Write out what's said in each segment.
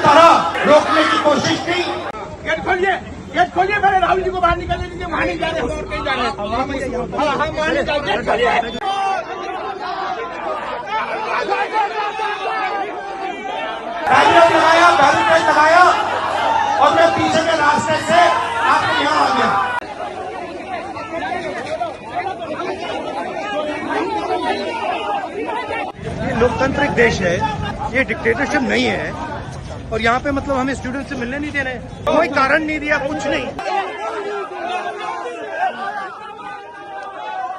तरह रोकने की कोशिश की। गेट खोलिए पहले, राहुल जी को बाहर निकलने दीजिए। वहाँ नहीं जा रहे, और कहीं जा रहे हैं। हाँ, वहाँ नहीं जा रहे, गेट खोलिए। बैरिकेड लगाया और मैं पीछे के रास्ते से आपके यहाँ आ गया। ये लोकतांत्रिक देश है, ये डिक्टेटरशिप नहीं है। और यहाँ पे मतलब हमें स्टूडेंट से मिलने नहीं दे रहे, कोई कारण नहीं दिया, कुछ नहीं।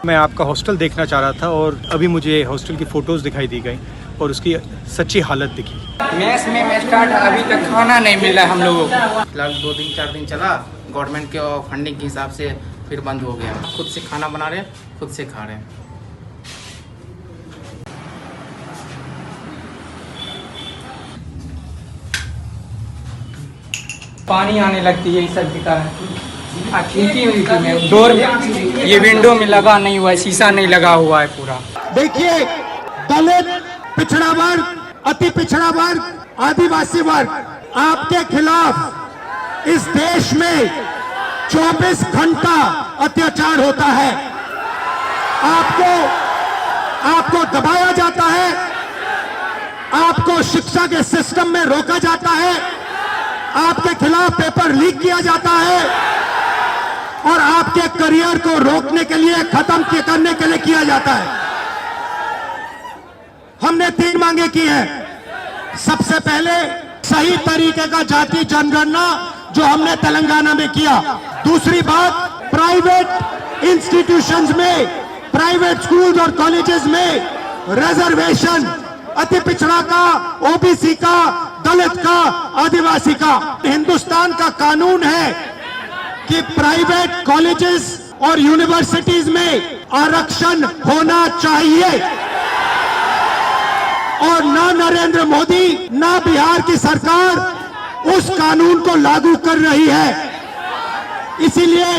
मैं आपका हॉस्टल देखना चाह रहा था और अभी मुझे हॉस्टल की फोटोज दिखाई दी गई और उसकी सच्ची हालत दिखी। मेस में स्टार्ट अभी तक खाना नहीं मिला हम लोगों को। फिलहाल 2-4 दिन चला, गवर्नमेंट के फंडिंग के हिसाब से फिर बंद हो गया। खुद से खाना बना रहे, खुद से खा रहे हैं। पानी आने लगती है इस सब के कारण। खिड़की हुई थी मैं डोर, ये विंडो में लगा नहीं हुआ है, शीशा नहीं लगा हुआ है पूरा। देखिए, दलित, पिछड़ा वर्ग, अति पिछड़ा वर्ग, आदिवासी वर्ग, आपके खिलाफ इस देश में 24 घंटा अत्याचार होता है। आपको दबाया जाता है, आपको शिक्षा के सिस्टम में रोका जाता है, आपके खिलाफ पेपर लीक किया जाता है और आपके करियर को रोकने के लिए, खत्म करने के लिए किया जाता है। हमने 3 मांगे की हैं। सबसे पहले सही तरीके का जाति जनगणना जो हमने तेलंगाना में किया। दूसरी बात, प्राइवेट इंस्टीट्यूशंस में, प्राइवेट स्कूल्स और कॉलेजेस में रिजर्वेशन, अति पिछड़ा का, ओबीसी का, दलित का, आदिवासी का। हिंदुस्तान का कानून है कि प्राइवेट कॉलेजेस और यूनिवर्सिटीज में आरक्षण होना चाहिए और ना नरेंद्र मोदी ना बिहार की सरकार उस कानून को लागू कर रही है। इसीलिए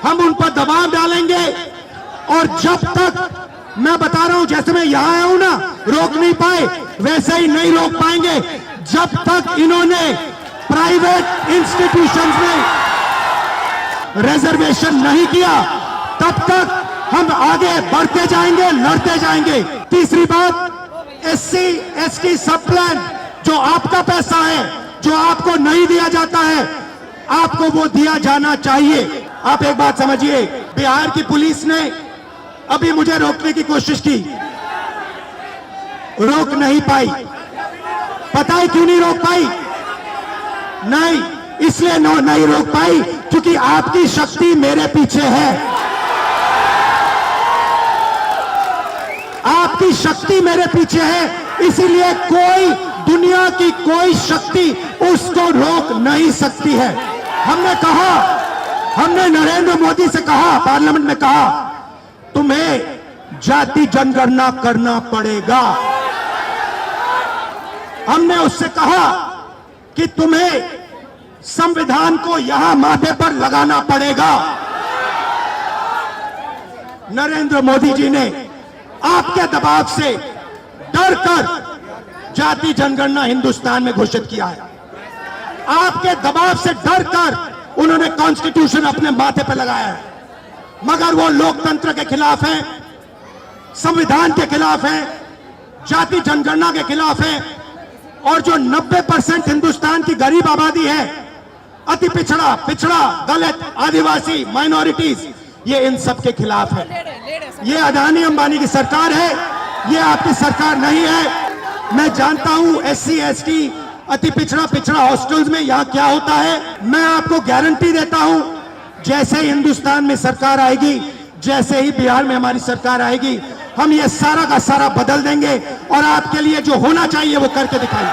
हम उन पर दबाव डालेंगे और जब तक, मैं बता रहा हूं, जैसे मैं यहां आया हूं ना, रोक नहीं पाए, वैसे ही नहीं रोक पाएंगे जब तक इन्होंने प्राइवेट इंस्टीट्यूशंस में रिजर्वेशन नहीं किया। तब तक हम आगे बढ़ते जाएंगे, लड़ते जाएंगे। तीसरी बात, SC ST सब प्लान, जो आपका पैसा है, जो आपको नहीं दिया जाता है, आपको वो दिया जाना चाहिए। आप एक बात समझिए, बिहार की पुलिस ने अभी मुझे रोकने की कोशिश की, रोक नहीं पाई। पता है क्यों नहीं रोक पाई? नहीं, इसलिए नहीं रोक पाई क्योंकि आपकी शक्ति मेरे पीछे है। आपकी शक्ति मेरे पीछे है, इसीलिए कोई, दुनिया की कोई शक्ति उसको रोक नहीं सकती है। हमने नरेंद्र मोदी से कहा, पार्लियामेंट में कहा, तुम्हें जाति जनगणना करना पड़ेगा। हमने उससे कहा कि तुम्हें संविधान को यहां माथे पर लगाना पड़ेगा। नरेंद्र मोदी जी ने आपके दबाव से डरकर जाति जनगणना हिंदुस्तान में घोषित किया है। आपके दबाव से डरकर उन्होंने कॉन्स्टिट्यूशन अपने माथे पर लगाया है। मगर वो लोकतंत्र के खिलाफ है, संविधान के खिलाफ है, जाति जनगणना के खिलाफ है। और जो 90% हिंदुस्तान की गरीब आबादी है, अति पिछड़ा, दलित, आदिवासी, माइनॉरिटीज, ये इन सब के खिलाफ है। ये अदानी अंबानी की सरकार है, ये आपकी सरकार नहीं है। मैं जानता हूं SC ST अति पिछड़ा हॉस्टल्स में यहां क्या होता है। मैं आपको गारंटी देता हूं, जैसे ही हिंदुस्तान में सरकार आएगी, जैसे ही बिहार में हमारी सरकार आएगी, हम ये सारा का सारा बदल देंगे और आपके लिए जो होना चाहिए वो करके दिखाएंगे।